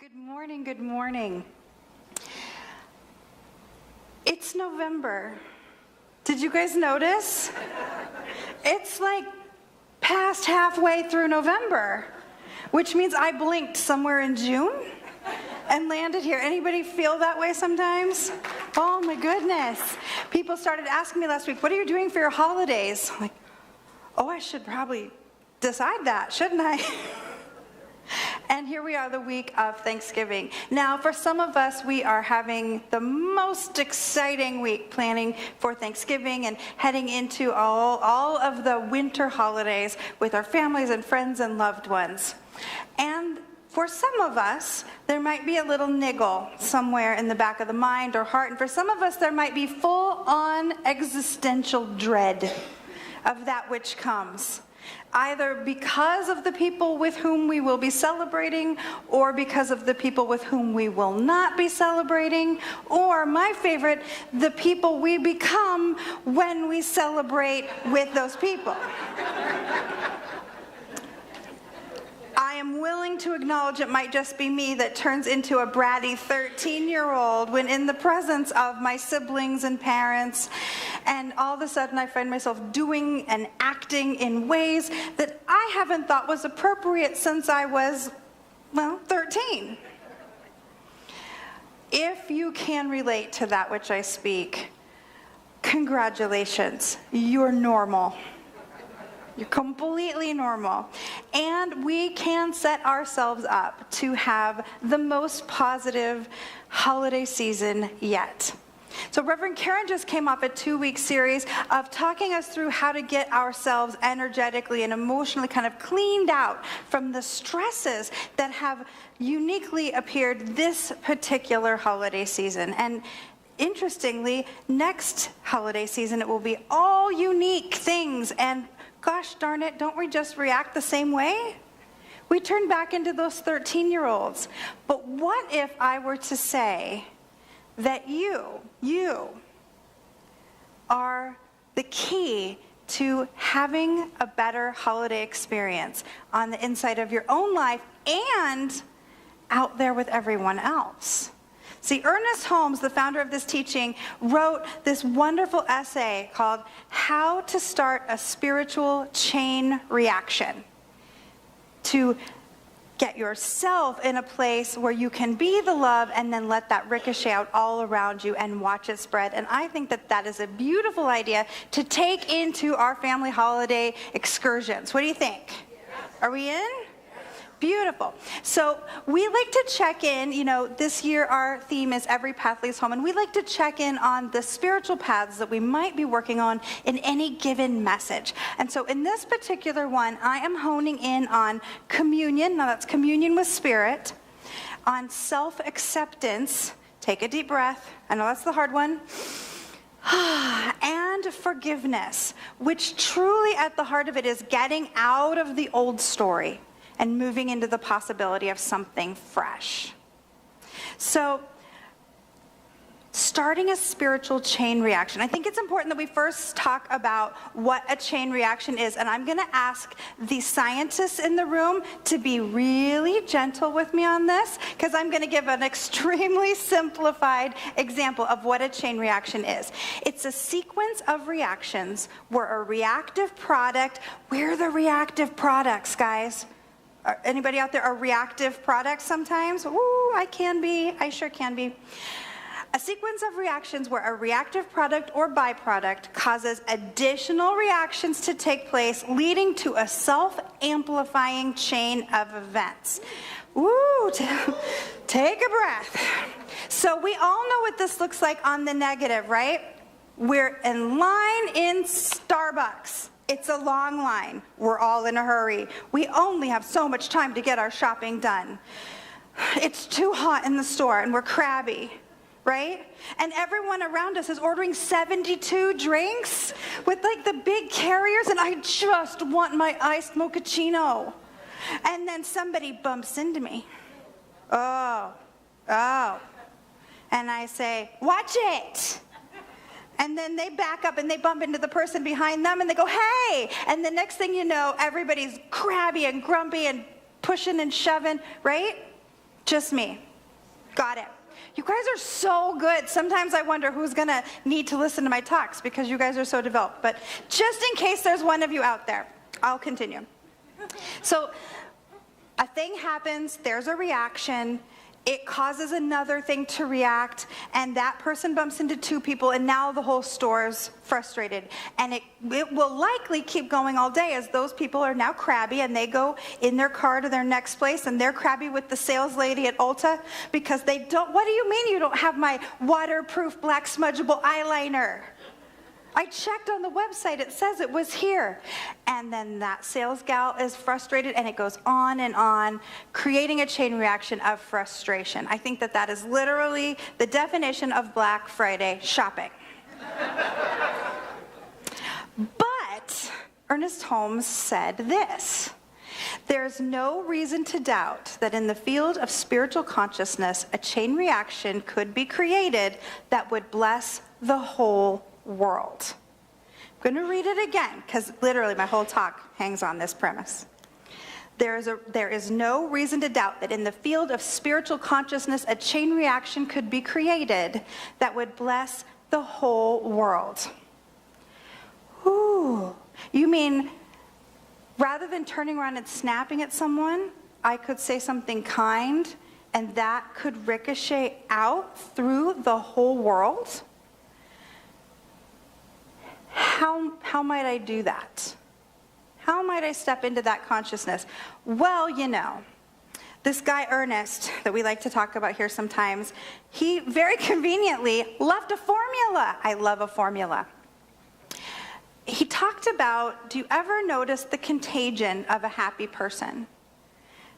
Good morning, good morning. It's November. Did you guys notice? It's like past halfway through November, which means I blinked somewhere in June and landed here. Anybody feel that way sometimes? Oh my goodness. People started asking me last week, what are you doing for your holidays? I'm like, oh, I should probably decide that, shouldn't I? And here we are, the week of Thanksgiving. Now, for some of us, we are having the most exciting week planning for Thanksgiving and heading into all of the winter holidays with our families and friends and loved ones. And for some of us, there might be a little niggle somewhere in the back of the mind or heart. And for some of us, there might be full-on existential dread of that which comes, either because of the people with whom we will be celebrating or because of the people with whom we will not be celebrating, or my favorite, the people we become when we celebrate with those people. I am willing to acknowledge it might just be me that turns into a bratty 13-year-old when in the presence of my siblings and parents, and all of a sudden I find myself doing and acting in ways that I haven't thought was appropriate since I was, 13. If you can relate to that which I speak, congratulations, you're normal. You're completely normal. And we can set ourselves up to have the most positive holiday season yet. So Reverend Karen just came off a 2-week series of talking us through how to get ourselves energetically and emotionally kind of cleaned out from the stresses that have uniquely appeared this particular holiday season. And interestingly, next holiday season, it will be all unique things, and gosh darn it, don't we just react the same way? We turn back into those 13-year-olds. But what if I were to say that you are the key to having a better holiday experience on the inside of your own life and out there with everyone else? See, Ernest Holmes, the founder of this teaching, wrote this wonderful essay called How to Start a Spiritual Chain Reaction, to get yourself in a place where you can be the love and then let that ricochet out all around you and watch it spread. And I think that that is a beautiful idea to take into our family holiday excursions. What do you think? Are we in? Beautiful. So we like to check in, this year our theme is Every Path Leads Home, and we like to check in on the spiritual paths that we might be working on in any given message. And so in this particular one, I am honing in on communion, now that's communion with spirit, on self-acceptance, take a deep breath, I know that's the hard one, and forgiveness, which truly at the heart of it is getting out of the old story and moving into the possibility of something fresh. So, starting a spiritual chain reaction. I think it's important that we first talk about what a chain reaction is. And I'm going to ask the scientists in the room to be really gentle with me on this, because I'm going to give an extremely simplified example of what a chain reaction is. It's a sequence of reactions where a reactive product, we're the reactive products, guys. Anybody out there are reactive products sometimes? Ooh, I can be. I sure can be. A sequence of reactions where a reactive product or byproduct causes additional reactions to take place, leading to a self-amplifying chain of events. Ooh, take a breath. So we all know what this looks like on the negative, right? We're in line in Starbucks. It's a long line. We're all in a hurry. We only have so much time to get our shopping done. It's too hot in the store and we're crabby, right? And everyone around us is ordering 72 drinks with like the big carriers, and I just want my iced mochaccino. And then somebody bumps into me. Oh. And I say, watch it. And then they back up and they bump into the person behind them and they go, hey! And the next thing you know, everybody's crabby and grumpy and pushing and shoving, right? Just me. Got it. You guys are so good. Sometimes I wonder who's going to need to listen to my talks because you guys are so developed. But just in case there's one of you out there, I'll continue. So a thing happens, there's a reaction, it causes another thing to react, and that person bumps into two people, and now the whole store's frustrated. And it will likely keep going all day as those people are now crabby, and they go in their car to their next place, and they're crabby with the sales lady at Ulta because they don't, what do you mean you don't have my waterproof black smudgeable eyeliner? I checked on the website, it says it was here. And then that sales gal is frustrated, and it goes on, creating a chain reaction of frustration. I think that that is literally the definition of Black Friday shopping. But Ernest Holmes said this: there's no reason to doubt that in the field of spiritual consciousness, a chain reaction could be created that would bless the whole world. I'm going to read it again because literally my whole talk hangs on this premise. There is no reason to doubt that in the field of spiritual consciousness, a chain reaction could be created that would bless the whole world. Ooh, you mean rather than turning around and snapping at someone, I could say something kind and that could ricochet out through the whole world? How might I do that? How might I step into that consciousness? Well, you know, this guy Ernest, that we like to talk about here sometimes, he very conveniently left a formula. I love a formula. He talked about, do you ever notice the contagion of a happy person?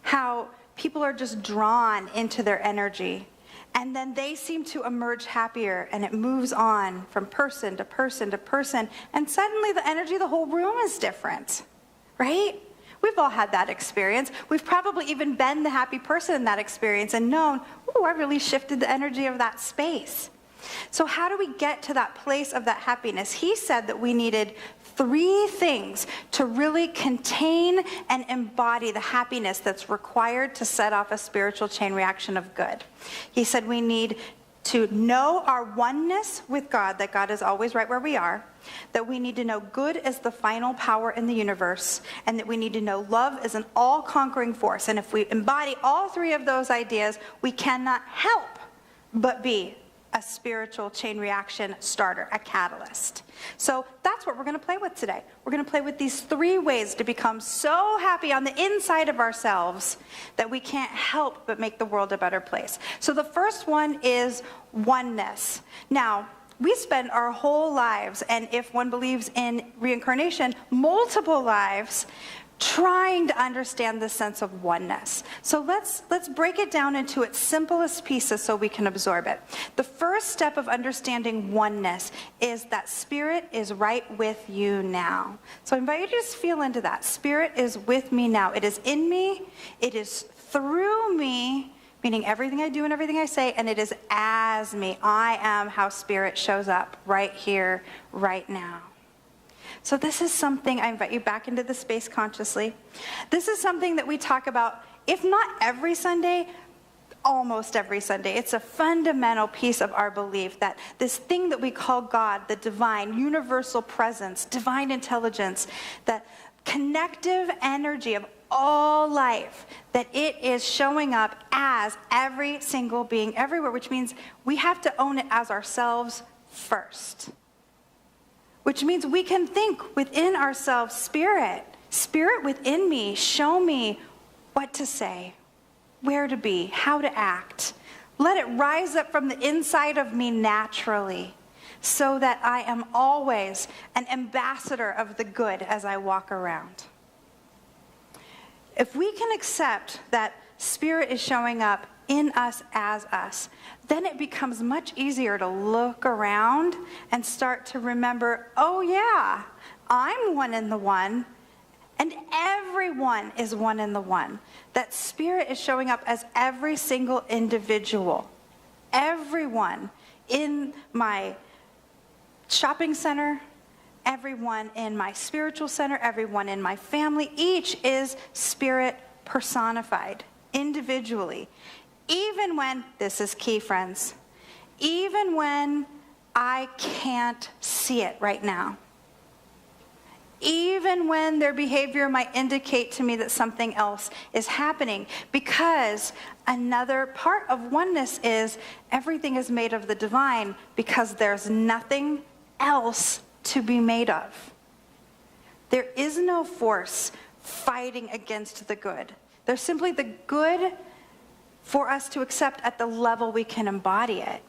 How people are just drawn into their energy. And then they seem to emerge happier, and it moves on from person to person to person, and suddenly the energy of the whole room is different, right? We've all had that experience. We've probably even been the happy person in that experience and known, ooh, I really shifted the energy of that space. So how do we get to that place of that happiness? He said that we needed 3 things to really contain and embody the happiness that's required to set off a spiritual chain reaction of good. He said we need to know our oneness with God, that God is always right where we are, that we need to know good is the final power in the universe, and that we need to know love is an all-conquering force. And if we embody all 3 of those ideas, we cannot help but be a spiritual chain reaction starter, a catalyst. So that's what we're going to play with today. We're going to play with these 3 ways to become so happy on the inside of ourselves that we can't help but make the world a better place. So the first one is oneness. Now, we spend our whole lives, and if one believes in reincarnation, multiple lives, trying to understand the sense of oneness. So let's break it down into its simplest pieces so we can absorb it. The first step of understanding oneness is that Spirit is right with you now. So I invite you to just feel into that. Spirit is with me now. It is in me. It is through me, meaning everything I do and everything I say, and it is as me. I am how Spirit shows up right here, right now. So this is something, I invite you back into the space consciously. This is something that we talk about, if not every Sunday, almost every Sunday. It's a fundamental piece of our belief that this thing that we call God, the divine, universal presence, divine intelligence, that connective energy of all life, that it is showing up as every single being everywhere, which means we have to own it as ourselves first. Which means we can think within ourselves, Spirit within me, show me what to say, where to be, how to act. Let it rise up from the inside of me naturally so that I am always an ambassador of the good as I walk around. If we can accept that Spirit is showing up in us as us, then it becomes much easier to look around and start to remember, oh yeah, I'm one in the one, and everyone is one in the one. That Spirit is showing up as every single individual. Everyone in my shopping center, everyone in my spiritual center, everyone in my family, each is Spirit personified individually. Even when, this is key, friends, even when I can't see it right now, even when their behavior might indicate to me that something else is happening, because another part of oneness is everything is made of the divine because there's nothing else to be made of. There is no force fighting against the good. There's simply the good for us to accept at the level we can embody it.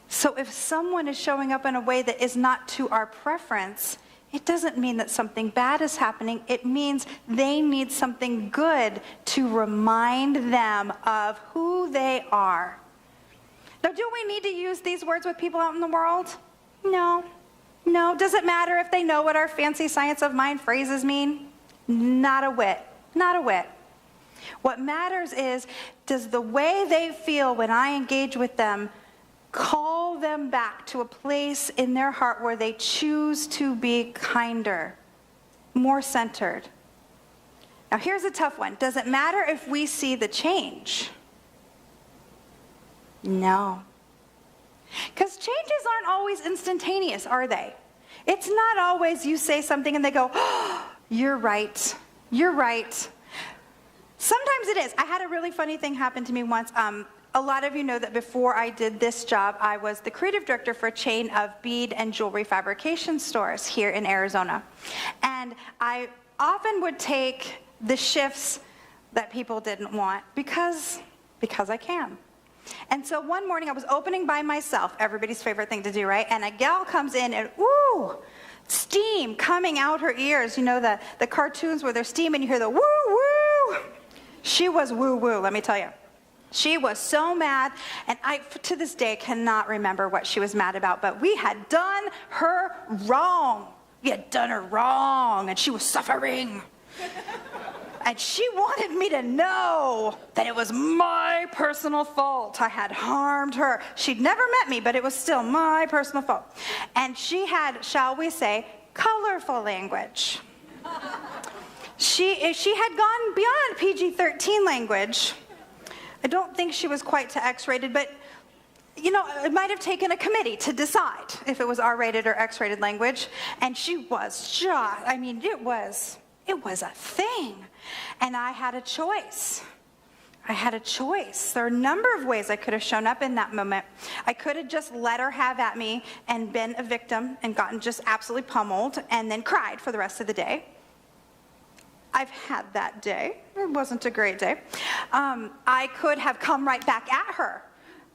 So if someone is showing up in a way that is not to our preference, it doesn't mean that something bad is happening. It means they need something good to remind them of who they are. Now, do we need to use these words with people out in the world? No. No. Does it matter if they know what our fancy science of mind phrases mean? Not a whit. Not a whit. What matters is, does the way they feel when I engage with them call them back to a place in their heart where they choose to be kinder, more centered? Now, here's a tough one. Does it matter if we see the change? No. Because changes aren't always instantaneous, are they? It's not always you say something and they go, oh, you're right. You're right. Sometimes it is. I had a really funny thing happen to me once. A lot of you know that before I did this job, I was the creative director for a chain of bead and jewelry fabrication stores here in Arizona. And I often would take the shifts that people didn't want because I can. And so one morning I was opening by myself, everybody's favorite thing to do, right? And a gal comes in and, ooh, steam coming out her ears. You know the cartoons where there's steam and you hear the woo, woo. She was woo, woo, let me tell you. She was so mad, and I, to this day, cannot remember what she was mad about, but we had done her wrong. We had done her wrong, and she was suffering. And she wanted me to know that it was my personal fault. I had harmed her. She'd never met me, but it was still my personal fault. And she had, shall we say, colorful language. She had gone beyond PG-13 language. I don't think she was quite to X-rated, but you know, it might have taken a committee to decide if it was R-rated or X-rated language. And she was just, I mean, it was a thing. And I had a choice. There are a number of ways I could have shown up in that moment. I could have just let her have at me and been a victim and gotten just absolutely pummeled and then cried for the rest of the day. I've had that day. It wasn't a great day. I could have come right back at her.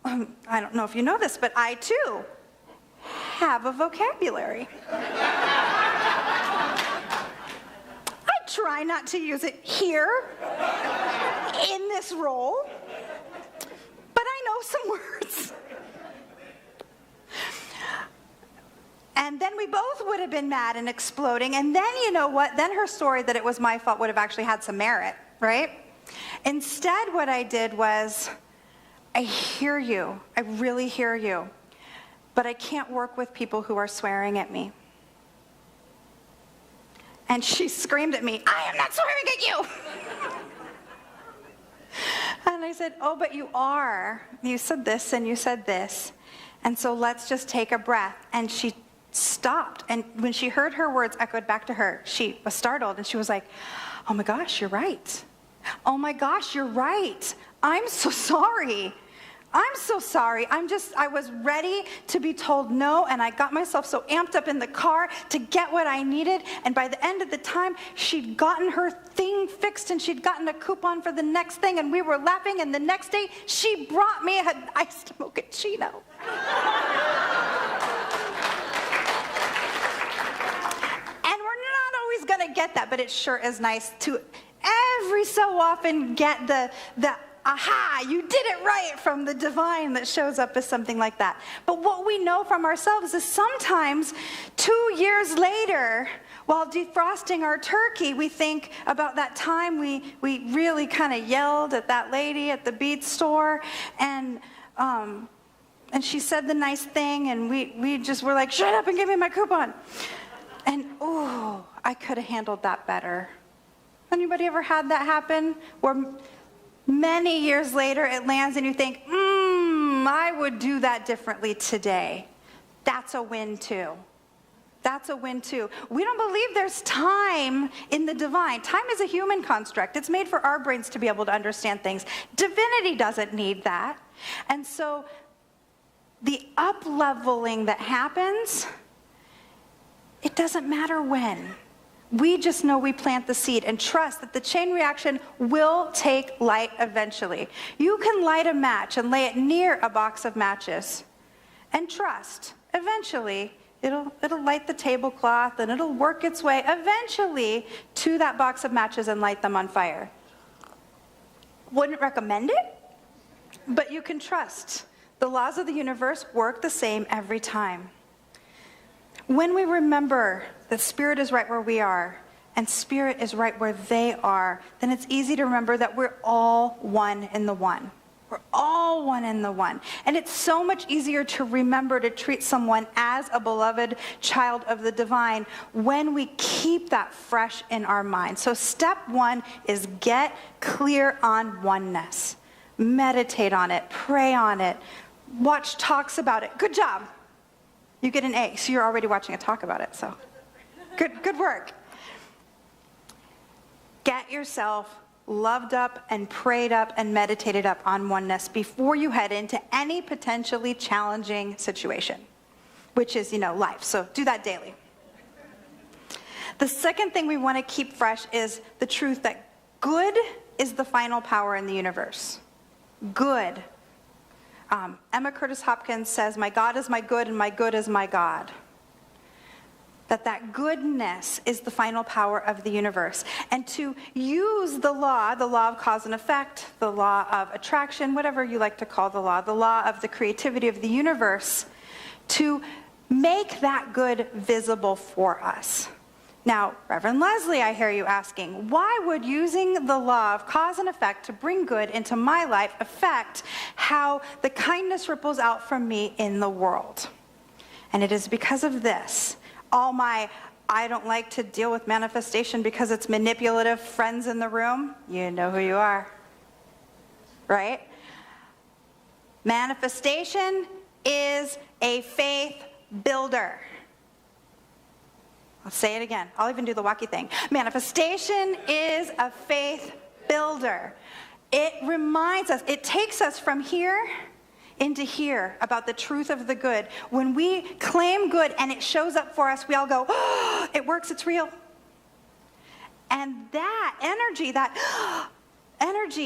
I don't know if you know this, but I too have a vocabulary. I try not to use it here in this role, but I know some words. And then we both would have been mad and exploding. And then, you know what? Then her story that it was my fault would have actually had some merit, right? Instead, what I did was, I hear you. I really hear you. But I can't work with people who are swearing at me. And she screamed at me, I am not swearing at you. And I said, oh, but you are. You said this and you said this. And so let's just take a breath. And she stopped, and when she heard her words echoed back to her, she was startled, and she was like, oh my gosh, you're right. Oh my gosh, you're right. I'm so sorry. I was ready to be told no, and I got myself so amped up in the car to get what I needed, and by the end of the time, she'd gotten her thing fixed, and she'd gotten a coupon for the next thing, and we were laughing, and the next day, she brought me an iced mochaccino. Going to get that, but it sure is nice to every so often get the aha, you did it right from the divine that shows up as something like that. But what we know from ourselves is sometimes 2 years later, while defrosting our turkey, we think about that time we really kind of yelled at that lady at the bead store, and she said the nice thing, and we just were like, shut up and give me my coupon. And, oh, I could have handled that better. Anybody ever had that happen? Where Many years later, it lands and you think, I would do that differently today. That's a win too. That's a win too. We don't believe there's time in the divine. Time is a human construct. It's made for our brains to be able to understand things. Divinity doesn't need that. And so the up-leveling that happens, it doesn't matter when. We just know we plant the seed and trust that the chain reaction will take light eventually. You can light a match and lay it near a box of matches and trust eventually it'll light the tablecloth and it'll work its way eventually to that box of matches and light them on fire. Wouldn't recommend it, but you can trust. The laws of the universe work the same every time. When we remember that spirit is right where we are and spirit is right where they are, then it's easy to remember that we're all one in the one. We're all one in the one. And it's so much easier to remember to treat someone as a beloved child of the divine when we keep that fresh in our mind. So step one is get clear on oneness. Meditate on it, pray on it, watch talks about it. Good job. You get an A, so you're already watching a talk about it, so good work. Get yourself loved up and prayed up and meditated up on oneness before you head into any potentially challenging situation, which is, life. So do that daily. The second thing we want to keep fresh is the truth that good is the final power in the universe. Good. Emma Curtis Hopkins says, "My God is my good and my good is my God." That goodness is the final power of the universe. And to use the law of cause and effect, the law of attraction, whatever you like to call the law of the creativity of the universe, to make that good visible for us. Now, Reverend Lezli, I hear you asking, why would using the law of cause and effect to bring good into my life affect how the kindness ripples out from me in the world? And it is because of this. All my I don't like to deal with manifestation because it's manipulative friends in the room, you know who you are, right? Manifestation is a faith builder. I'll say it again. I'll even do the wacky thing. Manifestation is a faith builder. It reminds us, it takes us from here into here about the truth of the good. When we claim good and it shows up for us, we all go, oh, it works, it's real. And that energy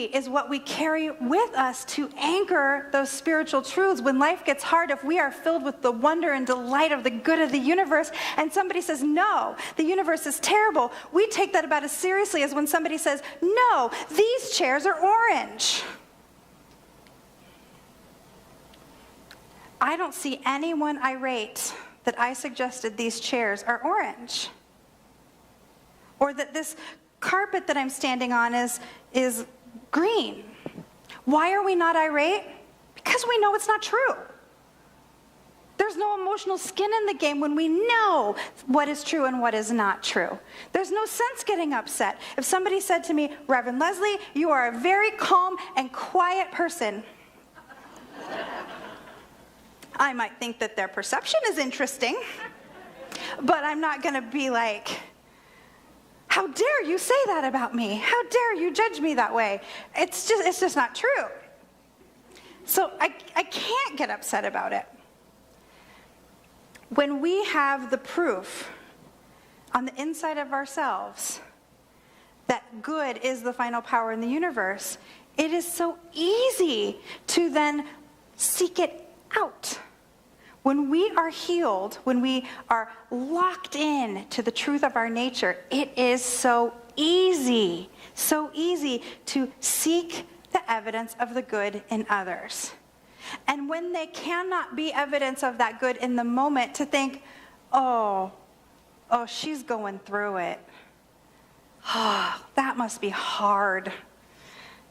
is what we carry with us to anchor those spiritual truths. When life gets hard, if we are filled with the wonder and delight of the good of the universe, and somebody says, no, the universe is terrible, we take that about as seriously as when somebody says, no, these chairs are orange. I don't see anyone irate that I suggested these chairs are orange. Or that this carpet that I'm standing on is green. Why are we not irate? Because we know it's not true. There's no emotional skin in the game when we know what is true and what is not true. There's no sense getting upset. If somebody said to me, Reverend Lezli, you are a very calm and quiet person, I might think that their perception is interesting, but I'm not going to be like, how dare you say that about me? How dare you judge me that way? It's just not true. So I can't get upset about it. When we have the proof on the inside of ourselves that good is the final power in the universe, it is so easy to then seek it out. When we are healed, when we are locked in to the truth of our nature, it is so easy to seek the evidence of the good in others. And when they cannot be evidence of that good in the moment, to think, oh, she's going through it. Oh, that must be hard.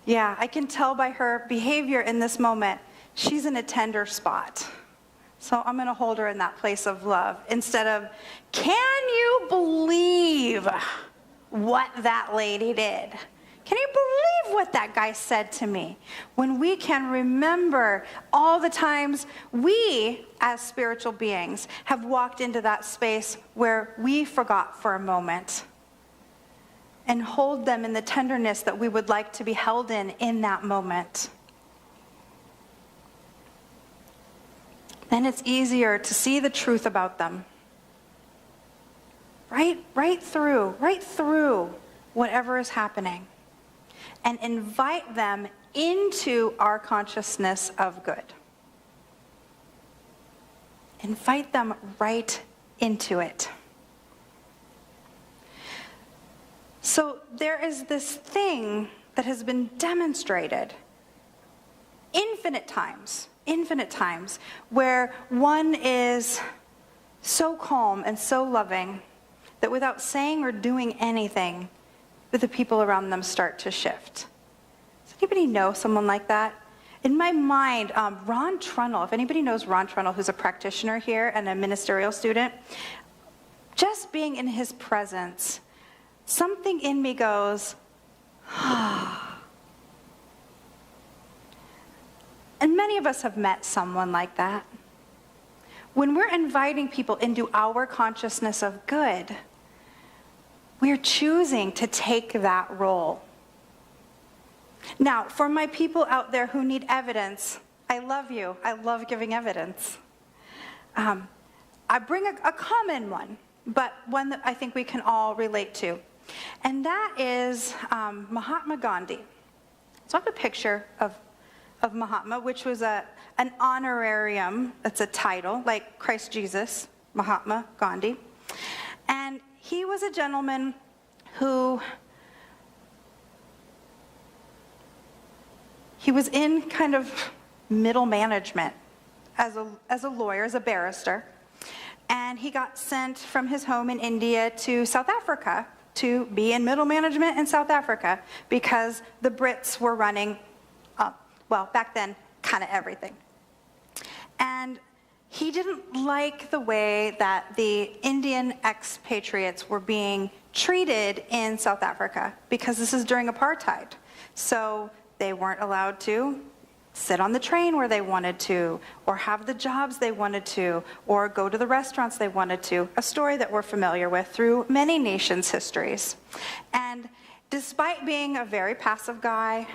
Yeah, I can tell by her behavior in this moment, she's in a tender spot. So I'm going to hold her in that place of love instead of, can you believe what that lady did? Can you believe what that guy said to me? When we can remember all the times we, as spiritual beings, have walked into that space where we forgot for a moment, and hold them in the tenderness that we would like to be held in that moment. Then it's easier to see the truth about them. Right through whatever is happening. And invite them into our consciousness of good. Invite them right into it. So there is this thing that has been demonstrated infinite times, where one is so calm and so loving that without saying or doing anything, that the people around them start to shift. Does anybody know someone like that? In my mind, Ron Trunell, if anybody knows Ron Trunell, who's a practitioner here and a ministerial student, just being in his presence, something in me goes, ah. And many of us have met someone like that. When we're inviting people into our consciousness of good, we're choosing to take that role. Now, for my people out there who need evidence, I love you. I love giving evidence. I bring a common one, but one that I think we can all relate to. And that is Mahatma Gandhi. So I have a picture of Mahatma, which was an honorarium. That's a title, like Christ Jesus, Mahatma Gandhi. And he was a gentleman who, he was in kind of middle management as a lawyer, as a barrister. And he got sent from his home in India to South Africa to be in middle management in South Africa because the Brits were running, well, back then, kind of everything. And he didn't like the way that the Indian expatriates were being treated in South Africa because this is during apartheid. So they weren't allowed to sit on the train where they wanted to, or have the jobs they wanted to, or go to the restaurants they wanted to, a story that we're familiar with through many nations' histories. And despite being a very passive guy,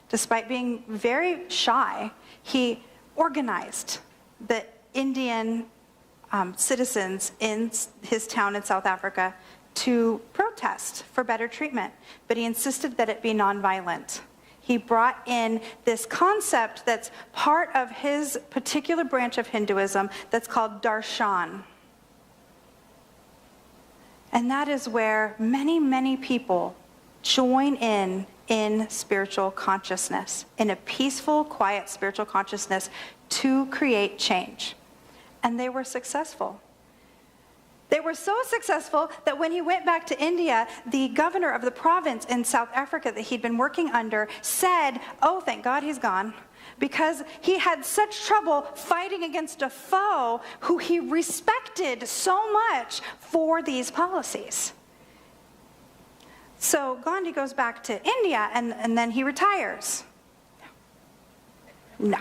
despite being very shy, he organized the Indian citizens in his town in South Africa to protest for better treatment, but he insisted that it be nonviolent. He brought in this concept that's part of his particular branch of Hinduism that's called darshan. And that is where many, many people join in spiritual consciousness, in a peaceful, quiet spiritual consciousness to create change. And they were successful. They were so successful that when he went back to India, the governor of the province in South Africa that he'd been working under said, oh, thank God he's gone, because he had such trouble fighting against a foe who he respected so much for these policies. So Gandhi goes back to India and then he retires. No.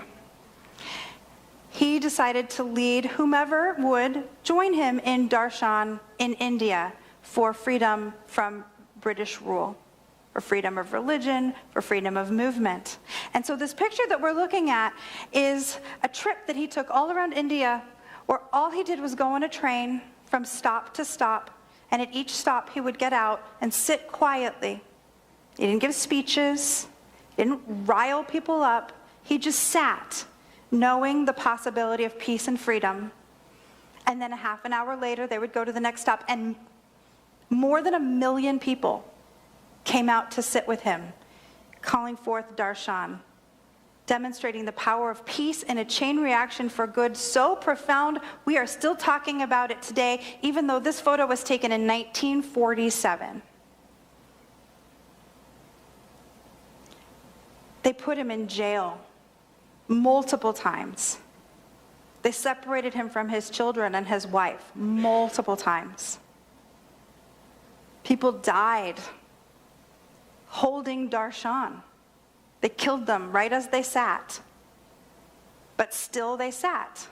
He decided to lead whomever would join him in darshan in India for freedom from British rule, for freedom of religion, for freedom of movement. And so this picture that we're looking at is a trip that he took all around India, where all he did was go on a train from stop to stop, and at each stop he would get out and sit quietly. He didn't give speeches, didn't rile people up, he just sat, knowing the possibility of peace and freedom. And then a half an hour later, they would go to the next stop, and more than 1 million people came out to sit with him, calling forth darshan, demonstrating the power of peace and a chain reaction for good so profound, we are still talking about it today, even though this photo was taken in 1947. They put him in jail multiple times. They separated him from his children and his wife multiple times. People died. holding Darshan. They killed them right as they sat. But still they sat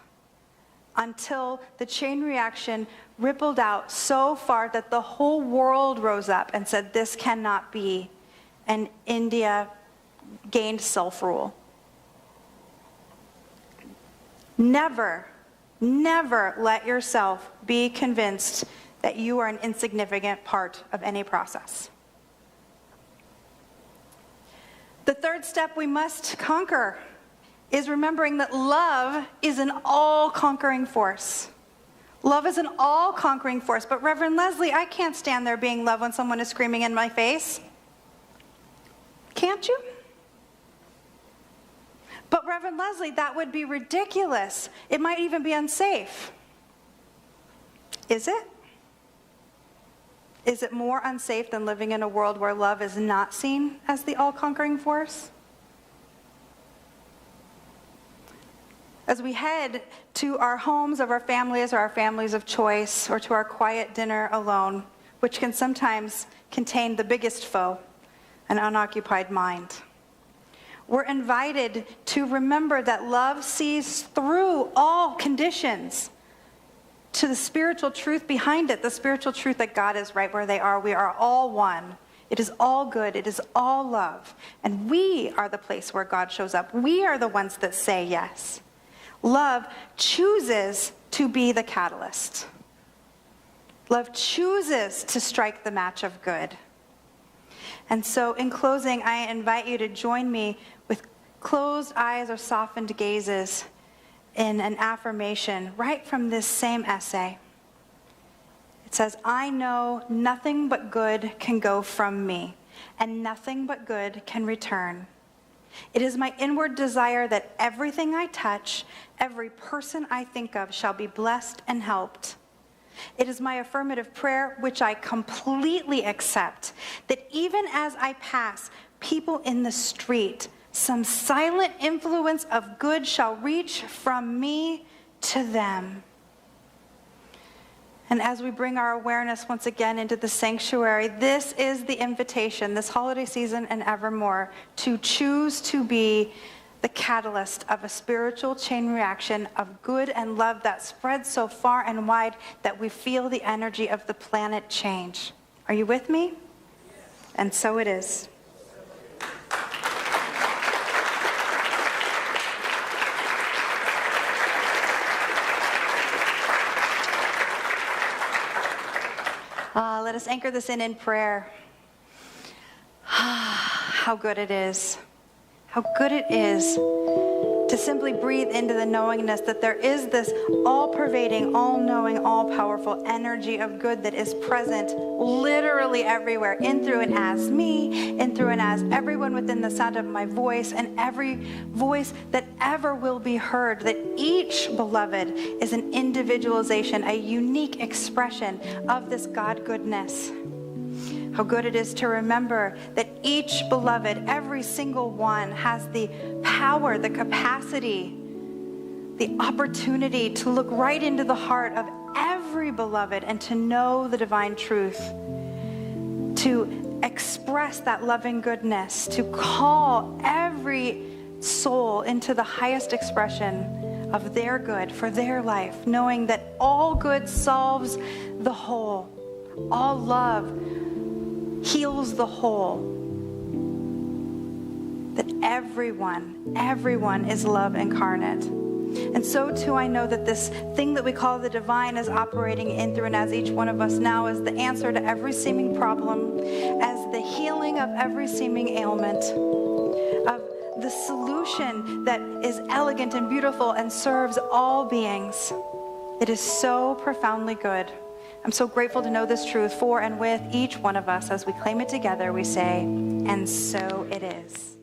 until the chain reaction rippled out so far that the whole world rose up and said, this cannot be. And India gained self-rule. Never, never let yourself be convinced that you are an insignificant part of any process. The third step we must conquer is remembering that love is an all-conquering force. Love is an all-conquering force. But Reverend Lezli, I can't stand there being loved when someone is screaming in my face. Can't you? But Reverend Lezli, that would be ridiculous. It might even be unsafe. Is it? Is it more unsafe than living in a world where love is not seen as the all-conquering force? As we head to our homes of our families or our families of choice, or to our quiet dinner alone, which can sometimes contain the biggest foe, an unoccupied mind, we're invited to remember that love sees through all conditions to the spiritual truth behind it, the spiritual truth that God is right where they are. We are all one. It is all good. It is all love. And we are the place where God shows up. We are the ones that say yes. Love chooses to be the catalyst. Love chooses to strike the match of good. And so in closing, I invite you to join me with closed eyes or softened gazes in an affirmation right from this same essay. It says, I know nothing but good can go from me, and nothing but good can return. It is my inward desire that everything I touch, every person I think of shall be blessed and helped. It is my affirmative prayer, which I completely accept, that even as I pass people in the street, some silent influence of good shall reach from me to them. And as we bring our awareness once again into the sanctuary, this is the invitation, this holiday season and evermore, to choose to be the catalyst of a spiritual chain reaction of good and love that spreads so far and wide that we feel the energy of the planet change. Are you with me? And so it is. Let us anchor this in prayer. How good it is. How good it is to simply breathe into the knowingness that there is this all-pervading, all-knowing, all-powerful energy of good that is present literally everywhere, in, through, and as me, in, through, and as everyone within the sound of my voice, and every voice that ever will be heard, that each beloved is an individualization, a unique expression of this God goodness. How good it is to remember that each beloved, every single one, has the power, the capacity, the opportunity to look right into the heart of every beloved and to know the divine truth, to express that loving goodness, to call every soul into the highest expression of their good for their life, knowing that all good solves the whole, all love heals the whole, that everyone is love incarnate. And so too I know that this thing that we call the divine is operating in, through, and as each one of us now is the answer to every seeming problem, as the healing of every seeming ailment, of the solution that is elegant and beautiful and serves all beings. It is so profoundly good. I'm so grateful to know this truth for and with each one of us. As we claim it together, we say, and so it is.